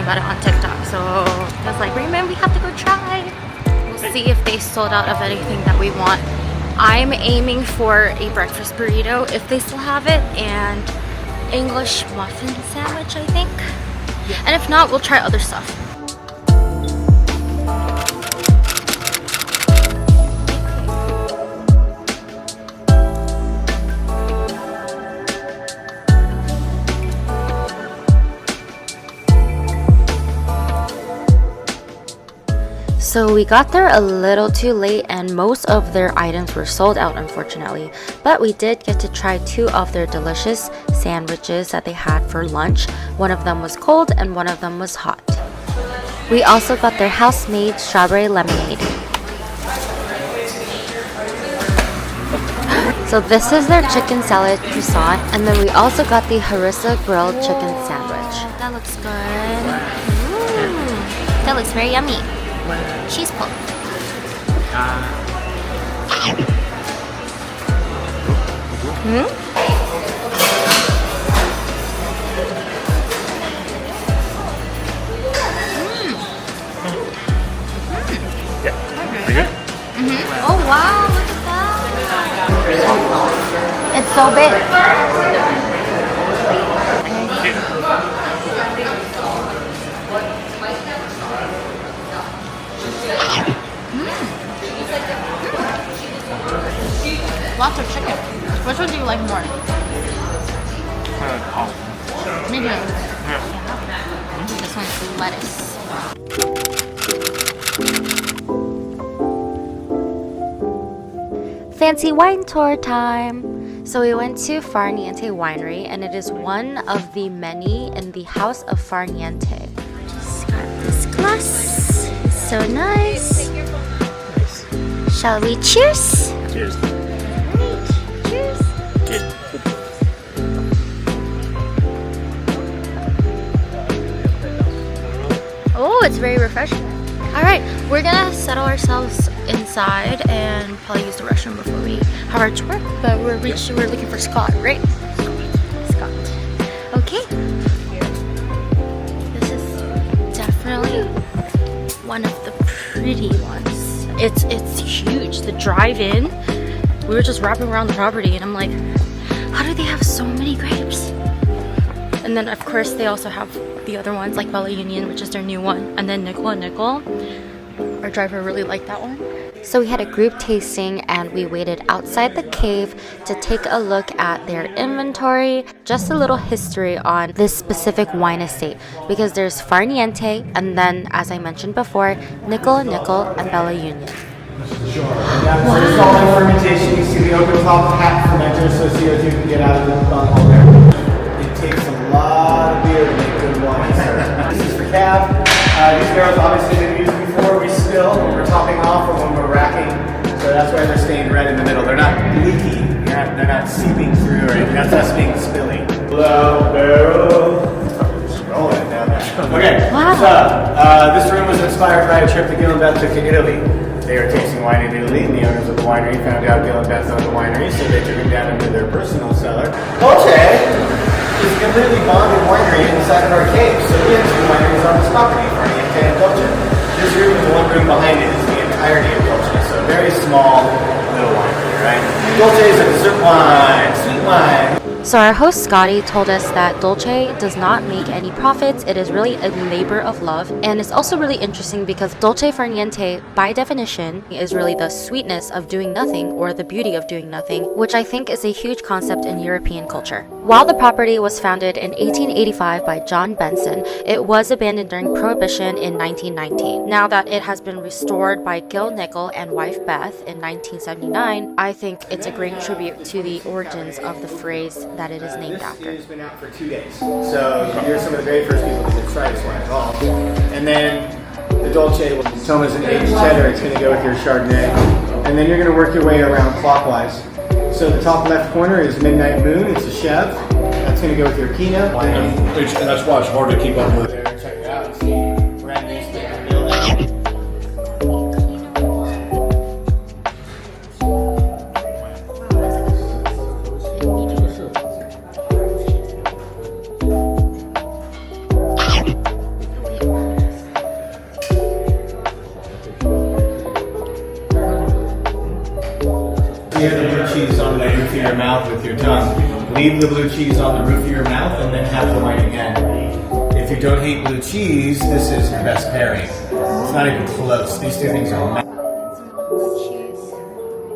about it on TikTok. So I was like, Raymond, we have to go try. We'll see if they sold out of anything that we want. I'm aiming for a breakfast burrito if they still have it, and English muffin sandwich, I think. And if not, we'll try other stuff. So we got there a little too late and most of their items were sold out, unfortunately. But we did get to try 2 of their delicious sandwiches that they had for lunch. One of them was cold and one of them was hot. We also got their house-made strawberry lemonade. So this is their chicken salad croissant, and then we also got the harissa grilled chicken sandwich. That looks good. Ooh, that looks very yummy. Cheese pull. Yeah. Pretty good? Oh wow, look at that. It's so big. Lots of chicken. Which one do you like more? Me too. Yeah. This one's lettuce. Fancy wine tour time! So we went to Far Niente Winery, and it is one of the many in the House of Far Niente. Just got this glass. So nice. Shall we cheers? Cheers. Cheers. Cheers. Oh, it's very refreshing. Alright, we're gonna settle ourselves inside and probably use the restroom before we have our tour. But we're looking for Scott, right? Scott. Okay. This is definitely one of the pretty ones. It's huge. The drive-in, we were just wrapping around the property and I'm like, how do they have so many grapes? And then of course they also have the other ones like Bella Union, which is their new one, and then Nickel and Nickel. Our driver really liked that one. So we had a group tasting and we waited outside the cave to take a look at their inventory. Just a little history on this specific wine estate, because there's Far Niente and then, as I mentioned before, Nickel and Nickel and Bella Union. Wow. It's all in fermentation. You see the open top hat fermenter, so CO2 can get out of the bunghole there. It takes a lot of beer to make good wine, sir. This is for cab. These barrels obviously been used before. We spill when we're topping off or when we're racking, so that's why they're staying red in the middle. They're not leaky. They're not seeping through or anything. That's us being spilly. Low barrel. Just rolling it down there. Okay. Wow. So this room was inspired by a trip that Gil and Beth took to Italy. They were tasting wine in Italy, and the owners of the winery found out Gil and Beth owned the winery, so they took him down into their personal cellar. Dolce is a completely bonded winery inside of our cave, so we have 2 wineries on this property, Far Niente and Dolce. This room and the one room behind it is the entirety of Dolce, so a very small little winery, right? Dolce is a dessert wine, sweet wine. So our host Scotty told us that Dolce does not make any profits. It is really a labor of love, and it's also really interesting because Dolce Far Niente, by definition, is really the sweetness of doing nothing or the beauty of doing nothing, which I think is a huge concept in European culture. While the property was founded in 1885 by John Benson, it was abandoned during Prohibition in 1919. Now that it has been restored by Gil Nickel and wife Beth in 1979, I think it's a great tribute to the origins of the phrase that it is named after. This has been out for 2 days, so you're some of the very first people to try this wine at all. And then the Dolce, Thomas and aged cheddar, it's going to go with your Chardonnay. And then you're going to work your way around clockwise. So the top left corner is Midnight Moon, it's a Chev. That's going to go with your Pinot. And that's why it's hard to keep up with. Check it out, see, brand new stick of milk. your tongue. Leave the blue cheese on the roof of your mouth and then have the wine again. If you don't hate blue cheese, this is your best pairing. It's not even close. These two things are Some cheese.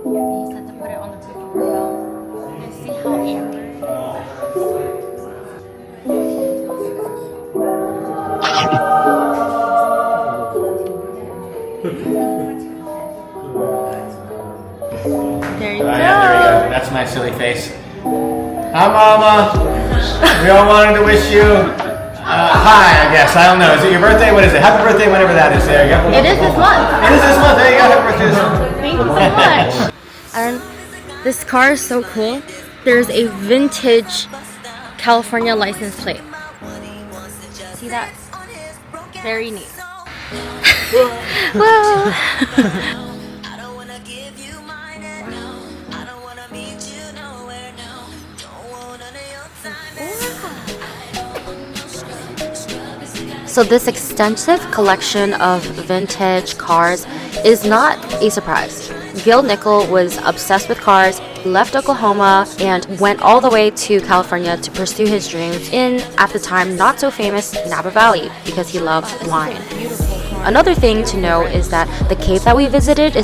He said to put it on the roof of your mouth. You see how amber it is? There you go. Yeah, there we go. That's my silly face. Hi, Mama. We all wanted to wish you hi, I guess. I don't know. Is it your birthday? What is it? Happy birthday, whenever that is. There you go. It is this month. It is this month. There you go. Happy birthday this month. Thank you so much. And this car is so cool. There's a vintage California license plate. See that? Very neat. Whoa. So this extensive collection of vintage cars is not a surprise. Gil Nickel was obsessed with cars, left Oklahoma, and went all the way to California to pursue his dreams in, at the time, not so famous Napa Valley because he loved wine. Another thing to know is that the cave that we visited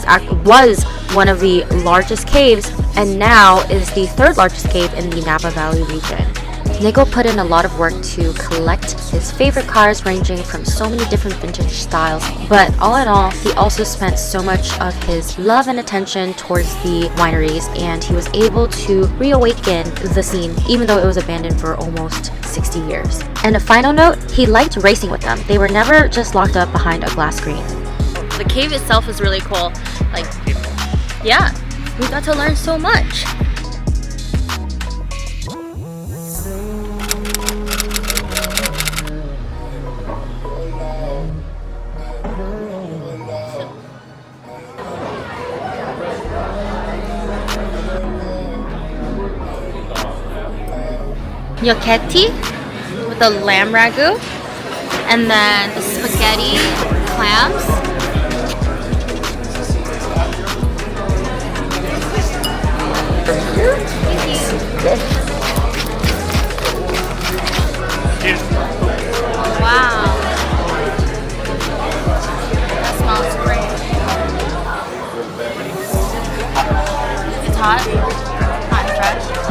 was one of the largest caves and now is the third largest cave in the Napa Valley region. Nickel put in a lot of work to collect his favorite cars ranging from so many different vintage styles, but all in all, he also spent so much of his love and attention towards the wineries, and he was able to reawaken the scene even though it was abandoned for almost 60 years. And a final note, he liked racing with them. They were never just locked up behind a glass screen. The cave itself is really cool. Like, yeah, we got to learn so much. Gnocchetti with the lamb ragu, and then the spaghetti clams. Wow, that smells great. It's hot, hot and fresh.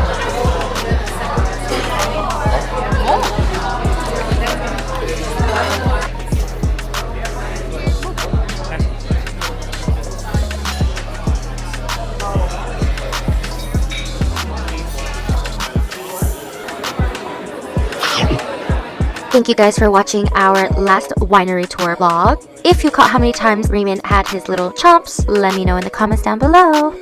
Thank you guys for watching our last winery tour vlog. If you caught how many times Raymond had his little chomps, let me know in the comments down below.